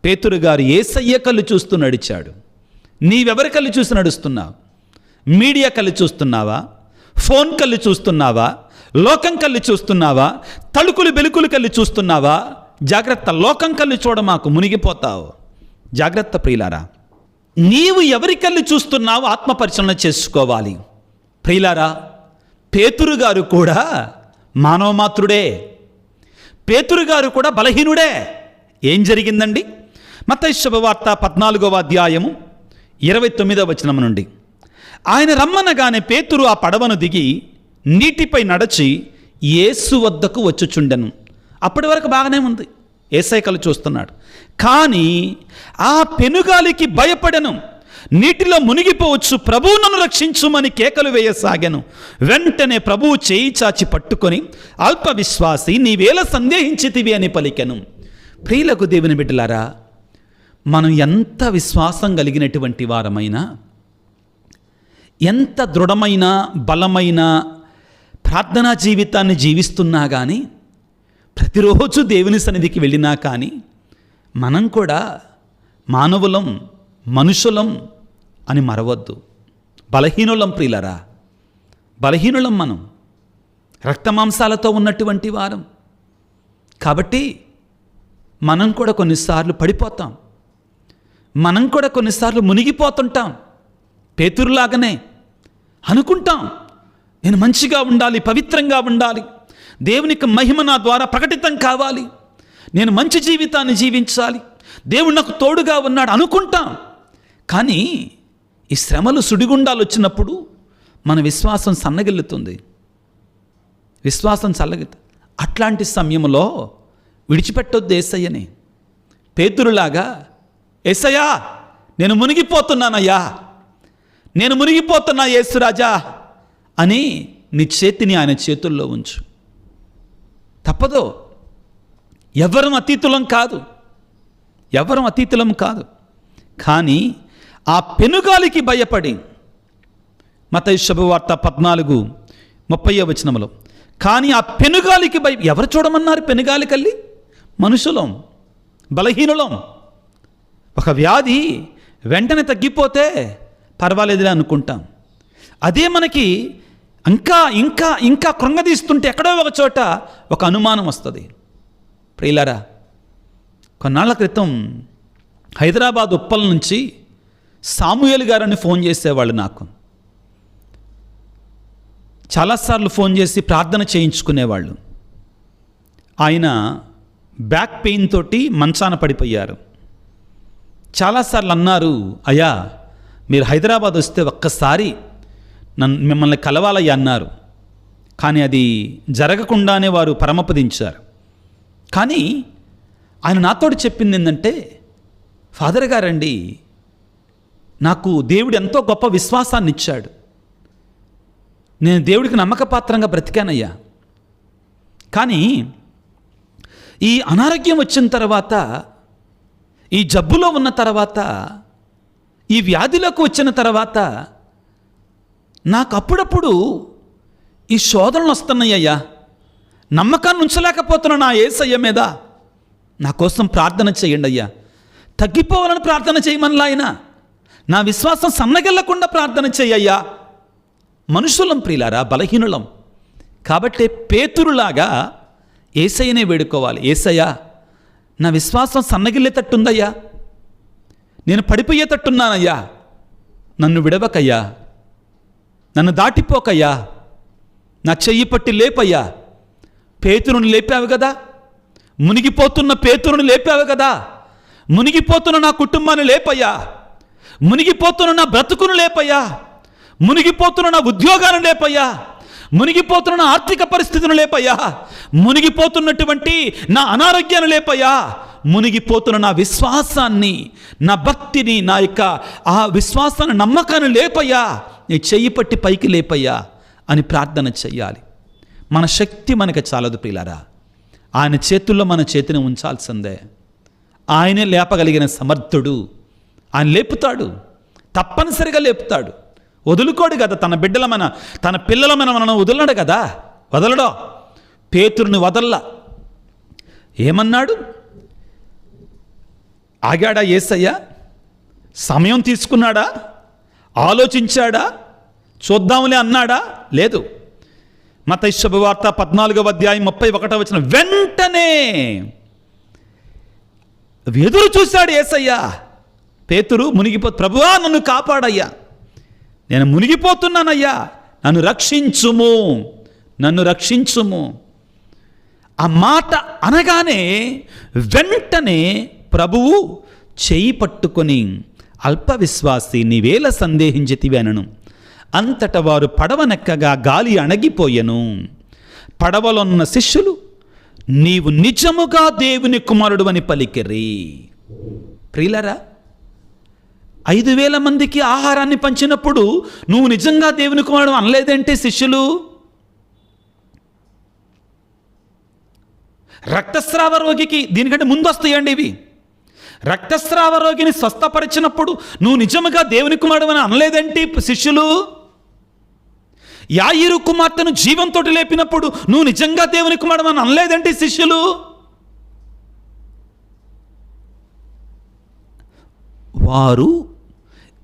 పేతురు గారు యేసయ్య కళ్ళు చూస్తూ నడిచాడు. నీవెవరి కళ్ళు చూసి నడుస్తున్నావు? మీడియా కళ్ళు చూస్తున్నావా? ఫోన్ కళ్ళు చూస్తున్నావా? లోకం కళ్ళు చూస్తున్నావా? తలుకులు బెలుకులు కళ్ళు చూస్తున్నావా? జాగ్రత్త, లోకం కళ్ళు చూడమాకు, మునిగిపోతావు. జాగ్రత్త ప్రియులారా. నీవు ఎవరి కళ్ళు చూస్తున్నావు ఆత్మపరిశీలన చేసుకోవాలి. ప్రియులారా, పేతురు గారు కూడా మానవమాత్రుడే. పేతురు గారు కూడా బలహీనుడే. ఏం జరిగిందండి? మత్తయి శుభవార్త 14వ అధ్యాయము 29వ వచనం నుండి, ఆయన రమ్మనగానే పేతురు ఆ పడవను దిగి నీటిపై నడచి యేసు వద్దకు వచ్చుచుండెను. అప్పటి వరకు బాగానే ఉంది, యేసయ్య కళ్ళు చూస్తున్నాడు. కానీ ఆ పెనుగాలికి భయపడెను, నీటిలో మునిగిపోవచ్చు, ప్రభువు నన్ను రక్షించుమని కేకలు వేయసాగాను. వెంటనే ప్రభువు చేయి చాచి పట్టుకొని, అల్ప విశ్వాసి, నీవేళ సందేహించితివి అని పలికెను. ప్రియులకు దేవుని బిడ్డలారా, మనం ఎంత విశ్వాసం కలిగినటువంటి వారమైనా, ఎంత దృఢమైన బలమైన ప్రార్థనా జీవితాన్ని జీవిస్తున్నా కానీ, ప్రతిరోజు దేవుని సన్నిధికి వెళ్ళినా కానీ, మనం కూడా మానవులం, మనుషులం అని మరవద్దు. బలహీనులం ప్రియులరా, బలహీనులం. మనం రక్తమాంసాలతో ఉన్నటువంటి వారం కాబట్టి మనం కూడా కొన్నిసార్లు పడిపోతాం. మనం కూడా కొన్నిసార్లు మునిగిపోతుంటాం. పేతురులాగానే అనుకుంటాం, నేను మంచిగా ఉండాలి, పవిత్రంగా ఉండాలి, దేవునికి మహిమ నా ద్వారా ప్రకటితం కావాలి, నేను మంచి జీవితాన్ని జీవించాలి, దేవుడు నాకు తోడుగా ఉన్నాడు అనుకుంటాం. కానీ ఈ శ్రమలు సుడిగుండాలు వచ్చినప్పుడు మన విశ్వాసం సన్నగిల్లుతుంది. విశ్వాసం చల్లగిల్లుతుంది. అట్లాంటి సమయంలో విడిచిపెట్టొద్దు యేసయ్యని. పేతురులాగా, యేసయ్యా నేను మునిగిపోతున్నానయ్యా, నేను మునిగిపోతున్నా యేసురాజా అని నీ చేతిని ఆయన చేతుల్లో ఉంచు. తప్పదు. ఎవరం అతీతులం కాదు, ఎవరం అతీతులం కాదు. కానీ ఆ పెనుగాలికి భయపడి, మత్తయి శుభవార్త 14:30 వచనంలో, కానీ ఆ పెనుగాలికి ఎవరు చూడమన్నారు? పెనుగాలి కల్లి మనుషులం, బలహీనులం. ఒక వ్యాధి వెంటనే తగ్గిపోతే పర్వాలేదులే అనుకుంటాం. అదే మనకి ఇంకా ఇంకా ఇంకా కృంగదీస్తుంటే ఎక్కడో ఒక చోట ఒక అనుమానం వస్తుంది. ప్రియులారా, కొన్నాళ్ల క్రితం హైదరాబాద్ ఉప్పల నుంచి సాముయేల్ గారని ఫోన్ చేసేవాళ్ళు నాకు. చాలాసార్లు ఫోన్ చేసి ప్రార్థన చేయించుకునేవాళ్ళు. ఆయన బ్యాక్ పెయిన్ తోటి మంచాన పడిపోయారు. చాలాసార్లు అన్నారు, అయ్యా మీరు హైదరాబాద్ వస్తే ఒక్కసారి మిమ్మల్ని కలవాలయ్యా అన్నారు. కానీ అది జరగకుండానే వారు పరమపదించారు. కానీ ఆయన నాతోటి చెప్పింది ఏంటంటే, ఫాదర్ గారండి, నాకు దేవుడు ఎంతో గొప్ప విశ్వాసాన్ని ఇచ్చాడు, నేను దేవుడికి నమ్మకపాత్రంగా బ్రతికానయ్యా. కానీ ఈ అనారోగ్యం వచ్చిన తర్వాత, ఈ జబ్బులో ఉన్న తర్వాత, ఈ వ్యాధిలోకి వచ్చిన తర్వాత నాకు అప్పుడప్పుడు ఈ శోధనలు వస్తున్నాయ్యా, నమ్మకాన్ని ఉంచలేకపోతున్నా నా యేసయ్య మీద. నా కోసం ప్రార్థన చేయండి అయ్యా, తగ్గిపోవాలని ప్రార్థన చేయమనిలా ఆయన. నా విశ్వాసం సన్నగిల్లకుండా ప్రార్థన చేయయ్యా. మనుషులం ప్రియులారా, బలహీనులం. కాబట్టి పేతురులాగా యేసయ్యనే వేడుకోవాలి. యేసయ్యా నా విశ్వాసం సన్నగిల్లేటట్టుందయ్యా, నేను పడిపోయేటట్టున్నానయ్యా, నన్ను విడవకయ్యా, నన్ను దాటిపోకయ్యా, నా చెయ్యి పట్టి లేపయ్యా. పేతురుని లేపావు కదా, మునిగిపోతున్న పేతురుని లేపావు కదా, మునిగిపోతున్న నా కుటుంబాన్ని లేపయ్యా, మునిగిపోతున్న నా బ్రతుకును లేపయ్యా, మునిగిపోతున్న నా ఉద్యోగాన్ని లేపయ్యా, మునిగిపోతున్న నా ఆర్థిక పరిస్థితులు లేపయ్యా, మునిగిపోతున్నటువంటి నా అనారోగ్యాన్ని లేపయ్యా, మునిగిపోతున్న నా విశ్వాసాన్ని, నా భక్తిని, నా యొక్క ఆ విశ్వాసాన్ని, నమ్మకాన్ని లేపయ్యా, నీ చెయ్యి పట్టి పైకి లేపయ్యా అని ప్రార్థన చెయ్యాలి. మన శక్తి మనకు చాలదు ప్రియులారా, ఆయన చేతుల్లో మన చేతిని ఉంచాల్సిందే. ఆయనే లేపగలిగిన సమర్థుడు. ఆయన లేపుతాడు, తప్పనిసరిగా లేపుతాడు. వదులుకోడు కదా తన బిడ్డల తన పిల్లల మనను వదలడు కదా, వదలడో. పేతురుని వదల్లా. ఏమన్నాడు? ఆగాడా యేసయ్య? సమయం తీసుకున్నాడా? ఆలోచించాడా? చూద్దాంలే అన్నాడా? లేదు. మత్తయి శుభవార్త 14వ అధ్యాయం 31వ వచనం, వెంటనే ఎదురు చూశాడు యేసయ్య. పేతురు ప్రభువా నన్ను కాపాడయ్యా, నేను మునిగిపోతున్నానయ్యా, నన్ను రక్షించుము, నన్ను రక్షించుము. ఆ మాట అనగానే వెంటనే ప్రభువు చేయి పట్టుకొని, అల్ప విశ్వాసి నీవేళ సందేహించితివి అనను. అంతట వారు పడవనెక్కగా గాలి అణగిపోయెను. పడవలో ఉన్న శిష్యులు నీవు నిజముగా దేవుని కుమారుడు అని పలికిరి. ప్రియులారా, 5,000 మందికి ఆహారాన్ని పంచినప్పుడు నువ్వు నిజంగా దేవుని కుమారుడు అనలేదంటే శిష్యులు? రక్తస్రావ రోగికి దీనికంటే ముందు వస్తాయండి ఇవి. రక్తస్రావ రోగిని స్వస్థపరిచినప్పుడు నువ్వు నిజముగా దేవుని కుమారుడు అని అనలేదంటే శిష్యులు? యాయిరు కుమార్తెను జీవంతో లేపినప్పుడు నువ్వు నిజంగా దేవుని కుమారుడు అని అనలేదంటే శిష్యులు? వారు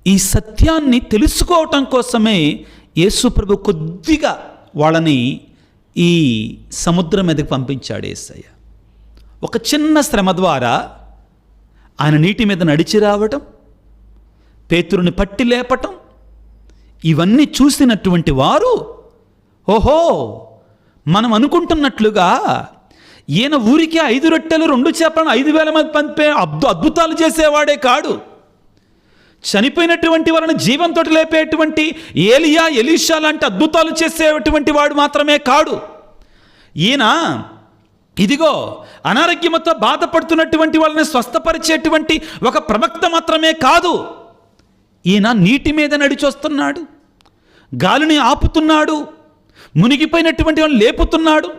ఈ సత్యాన్ని తెలుసుకోవటం కోసమే యేసు ప్రభు కొద్దిగా వాళ్ళని ఈ సముద్రం మీదకి పంపించాడు యేసయ్య. ఒక చిన్న శ్రమ ద్వారా ఆయన నీటి మీద నడిచి రావటం, పేతురుని పట్టి లేపటం, ఇవన్నీ చూసినటువంటి వారు, ఓహో మనం అనుకుంటున్నట్లుగా ఈయన ఊరికే 5 రొట్టెలు 2 చేపలను 5,000 మంది పంపే అద్భుతాలు చేసేవాడే కాడు. చనిపోయినటువంటి వాళ్ళని జీవంతో లేపేటువంటి ఏలియా, ఎలీషా లాంటి అద్భుతాలు చేసేటువంటి వాడు మాత్రమే కాడు. ఈయన ఇదిగో అనారోగ్యంతో బాధపడుతున్నటువంటి వాళ్ళని స్వస్థపరిచేటువంటి ఒక ప్రవక్త మాత్రమే కాదు. ఈయన నీటి మీద నడిచొస్తున్నాడు, గాలిని ఆపుతున్నాడు, మునిగిపోయినటువంటి వాళ్ళని లేపుతున్నాడు,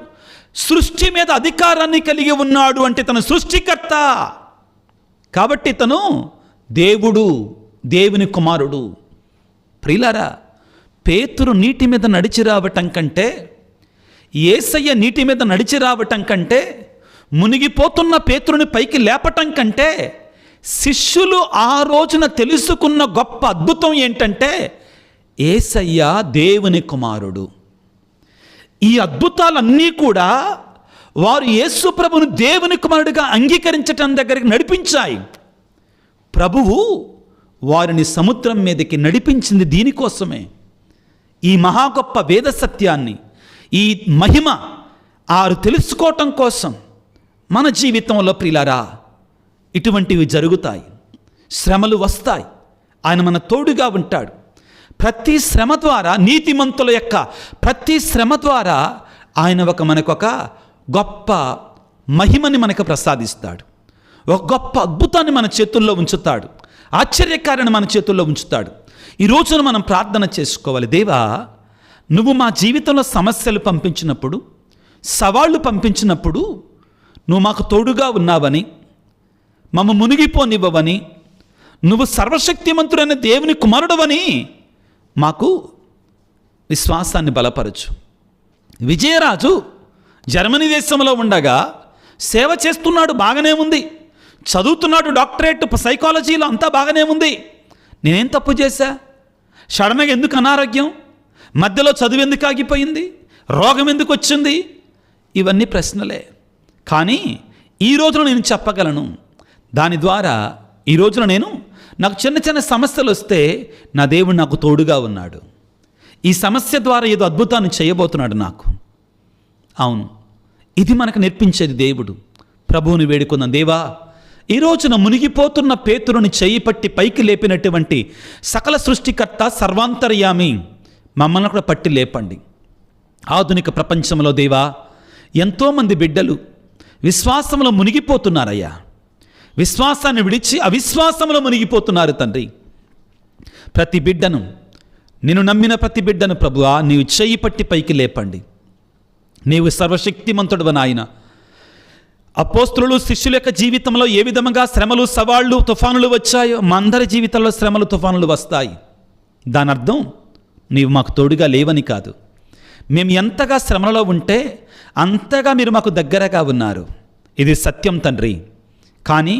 సృష్టి మీద అధికారాన్ని కలిగి ఉన్నాడు. అంటే తన సృష్టికర్త కాబట్టి తను దేవుడు, దేవుని కుమారుడు. ప్రియులారా, పేతురు నీటి మీద నడిచి రావటం కంటే, యేసయ్య నీటి మీద నడిచి రావటం కంటే, మునిగిపోతున్న పేతురుని పైకి లేపటం కంటే, శిష్యులు ఆ రోజున తెలుసుకున్న గొప్ప అద్భుతం ఏంటంటే యేసయ్య దేవుని కుమారుడు. ఈ అద్భుతాలన్నీ కూడా వారు యేసు ప్రభువును దేవుని కుమారుడిగా అంగీకరించటం దగ్గరికి నడిపించాయి. ప్రభువు వారిని సముద్రం మీదకి నడిపించింది దీనికోసమే. ఈ మహా గొప్ప వేద సత్యాన్ని, ఈ మహిమ ఆరు తెలుసుకోవటం కోసం మన జీవితంలో ప్రియులారా ఇటువంటివి జరుగుతాయి. శ్రమలు వస్తాయి, ఆయన మన తోడుగా ఉంటాడు. ప్రతి శ్రమ ద్వారా, నీతిమంతుల యొక్క ప్రతి శ్రమ ద్వారా ఆయన మనకొక గొప్ప మహిమని మనకు ప్రసాదిస్తాడు. ఒక గొప్ప అద్భుతాన్ని మన చేతుల్లో ఉంచుతాడు, ఆశ్చర్యకార్యాన్ని మన చేతుల్లో ఉంచుతాడు. ఈ రోజున మనం ప్రార్థన చేసుకోవాలి. దేవా, నువ్వు మా జీవితంలో సమస్యలు పంపించినప్పుడు, సవాళ్ళు పంపించినప్పుడు నువ్వు మాకు తోడుగా ఉన్నావని, మమ్మ మునిగిపోనివ్వవని, నువ్వు సర్వశక్తిమంతుడైన దేవుని కుమారుడవని మాకు విశ్వాసాన్ని బలపరచు. విజయరాజు జర్మనీ దేశంలో ఉండగా సేవ చేస్తున్నాడు, బాగానే ఉంది, చదువుతున్నాడు, డాక్టరేట్ సైకాలజీలో అంతా బాగానే ఉంది. నేనేం తప్పు చేశా? సడన్గా ఎందుకు అనారోగ్యం? మధ్యలో చదువు ఎందుకు ఆగిపోయింది? రోగం ఎందుకు వచ్చింది? ఇవన్నీ ప్రశ్నలే. కానీ ఈ రోజున నేను చెప్పగలను, దాని ద్వారా ఈ రోజున నాకు చిన్న చిన్న సమస్యలు వస్తే నా దేవుడు నాకు తోడుగా ఉన్నాడు. ఈ సమస్య ద్వారా ఏదో అద్భుతాన్ని చేయబోతున్నాడు నాకు. అవును, ఇది మనకు నేర్పించేది దేవుడు. ప్రభువుని వేడుకుందాం. దేవా, ఈ రోజున మునిగిపోతున్న పేతురుని చెయ్యి పట్టి పైకి లేపినటువంటి సకల సృష్టికర్త, సర్వాంతర్యామి, మమ్మల్ని కూడా పట్టి లేపండి. ఆధునిక ప్రపంచంలో దేవా ఎంతోమంది బిడ్డలు విశ్వాసంలో మునిగిపోతున్నారయ్యా. విశ్వాసాన్ని విడిచి అవిశ్వాసంలో మునిగిపోతున్నారు తండ్రి. ప్రతి బిడ్డను, నిన్ను నమ్మిన ప్రతి బిడ్డను ప్రభువా నీవు చెయ్యి పట్టి పైకి లేపండి. నీవు సర్వశక్తిమంతుడవు నాయన. అపోస్తులు శిష్యుల యొక్క జీవితంలో ఏ విధంగా శ్రమలు, సవాళ్ళు, తుఫానులు వచ్చాయో మా అందరి జీవితంలో శ్రమలు, తుఫానులు వస్తాయి. దాని అర్థం నీవు మాకు తోడుగా లేవని కాదు. మేము ఎంతగా శ్రమలో ఉంటే అంతగా మీరు మాకు దగ్గరగా ఉన్నారు. ఇది సత్యం తండ్రి. కానీ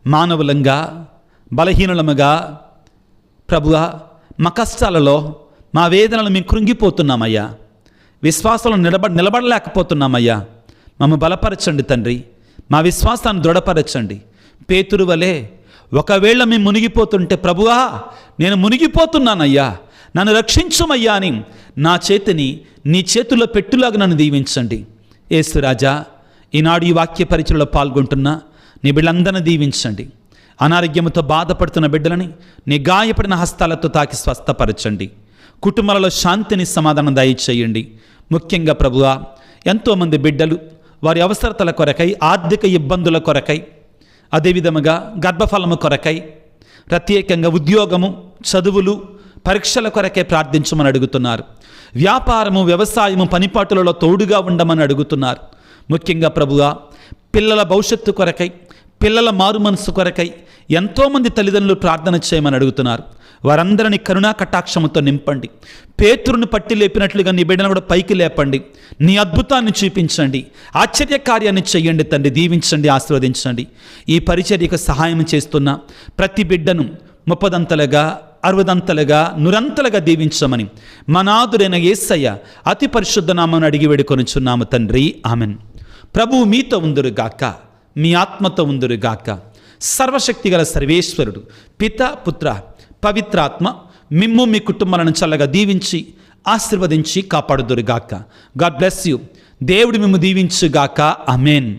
మానవులంగా, బలహీనులముగా ప్రభువా మా కష్టాలలో, మా వేదనలు మేము కృంగిపోతున్నామయ్యా. విశ్వాసంలో నిలబడలేకపోతున్నామయ్యా. మమ్మల్ని బలపరచండి తండ్రి. మా విశ్వాసాన్ని దృఢపరచండి. పేతురు వలె ఒకవేళ మేము మునిగిపోతుంటే ప్రభువా నేను మునిగిపోతున్నానయ్యా, నన్ను రక్షించుమయ్యా అని నా చేతిని నీ చేతుల్లో పెట్టులాగా నన్ను దీవించండి. యేసురాజా, ఈనాడు ఈ వాక్య పరిచయలో పాల్గొంటున్నా నీ బిడ్డలందరినీ దీవించండి. అనారోగ్యంతో బాధపడుతున్న బిడ్డలని నీ గాయపడిన హస్తాలతో తాకి స్వస్థపరచండి. కుటుంబాలలో శాంతిని, సమాధానం దయచేయండి. ముఖ్యంగా ప్రభువా ఎంతోమంది బిడ్డలు వారి అవసరతల కొరకై, ఆర్థిక ఇబ్బందుల కొరకై, అదేవిధముగా గర్భఫలము కొరకై, ప్రత్యేకంగా ఉద్యోగము, చదువులు, పరీక్షల కొరకే ప్రార్థించమని అడుగుతున్నారు. వ్యాపారము, వ్యవసాయము, పనిపాటులలో తోడుగా ఉండమని అడుగుతున్నారు. ముఖ్యంగా ప్రభువా పిల్లల భవిష్యత్తు కొరకై, పిల్లల మారు మనసు కొరకై ఎంతోమంది తల్లిదండ్రులు ప్రార్థన చేయమని అడుగుతున్నారు. వారందరినీ కరుణా కటాక్షముతో నింపండి. పేతురును పట్టి లేపినట్లుగా నీ బిడ్డను కూడా పైకి లేపండి. నీ అద్భుతాన్ని చూపించండి. ఆశ్చర్య కార్యాన్ని చెయ్యండి తండ్రి. దీవించండి, ఆశీర్వదించండి. ఈ పరిచర్యకు సహాయం చేస్తున్న ప్రతి బిడ్డను 30 60 100 దీవించమని మనాదురైన యేసయ్య అతి పరిశుద్ధ నామమున అడిగి వేడుకొనుచున్నాము తండ్రి. ఆమెన్. ప్రభువు మీతో ఉందురుగాక, మీ ఆత్మతో ఉందురుగాక. సర్వశక్తిగల సర్వేశ్వరుడు పిత, పుత్ర, పవిత్రాత్మ మిమ్ము మీ కుటుంబాలను చల్లగా దీవించి ఆశీర్వదించి కాపాడుదురుగాక. God bless you. దేవుడు మిమ్ము దీవించుగాక. ఆమేన్.